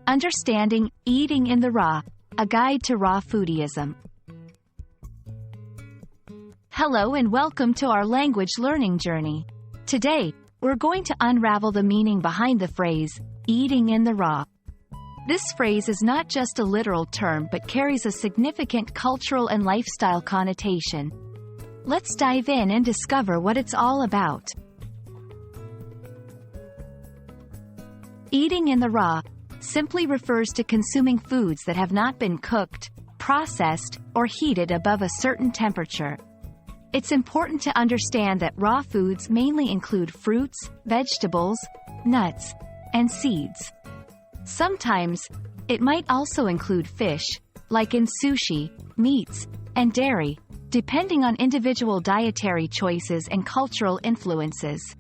Understanding Eating in the Raw, a guide to raw foodism. Hello and welcome to our language learning journey. Today, we're going to unravel the meaning behind the phrase, eating in the raw. This phrase is not just a literal term but carries a significant cultural and lifestyle connotation. Let's dive in and discover what it's all about. Eating in the raw simply refers to consuming foods that have not been cooked, processed, or heated above a certain temperature. It's important to understand that raw foods mainly include fruits, vegetables, nuts, and seeds. Sometimes, it might also include fish, like in sushi, meats, and dairy, depending on individual dietary choices and cultural influences.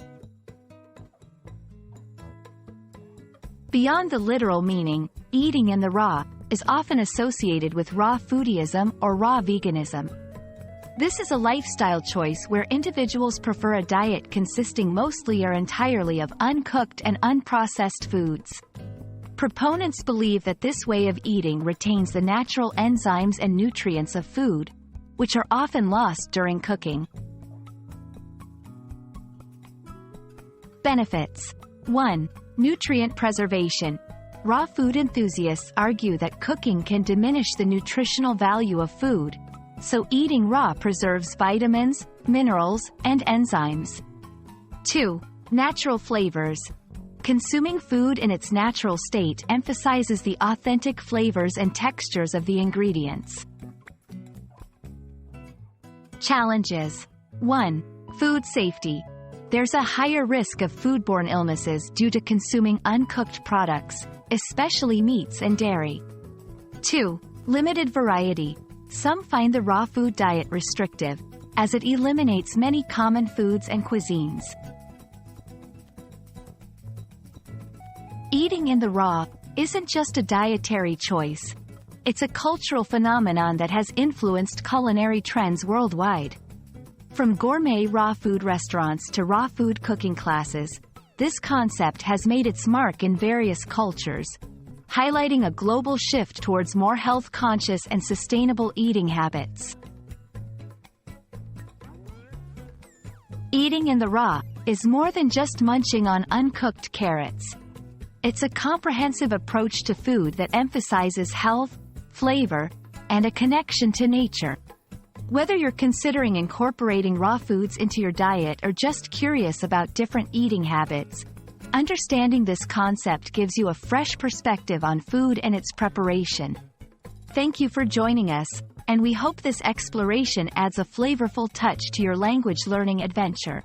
Beyond the literal meaning, eating in the raw is often associated with raw foodism or raw veganism. This is a lifestyle choice where individuals prefer a diet consisting mostly or entirely of uncooked and unprocessed foods. Proponents believe that this way of eating retains the natural enzymes and nutrients of food, which are often lost during cooking. Benefits. 1. Nutrient preservation. Raw food enthusiasts argue that cooking can diminish the nutritional value of food, so eating raw preserves vitamins, minerals, and enzymes. 2. Natural flavors. Consuming food in its natural state emphasizes the authentic flavors and textures of the ingredients. Challenges. 1. Food safety. There's a higher risk of foodborne illnesses due to consuming uncooked products, especially meats and dairy. 2. Limited variety. Some find the raw food diet restrictive, as it eliminates many common foods and cuisines. Eating in the raw isn't just a dietary choice. It's a cultural phenomenon that has influenced culinary trends worldwide. From gourmet raw food restaurants to raw food cooking classes, this concept has made its mark in various cultures, highlighting a global shift towards more health-conscious and sustainable eating habits. Eating in the raw is more than just munching on uncooked carrots. It's a comprehensive approach to food that emphasizes health, flavor, and a connection to nature. Whether you're considering incorporating raw foods into your diet or just curious about different eating habits, understanding this concept gives you a fresh perspective on food and its preparation. Thank you for joining us, and we hope this exploration adds a flavorful touch to your language learning adventure.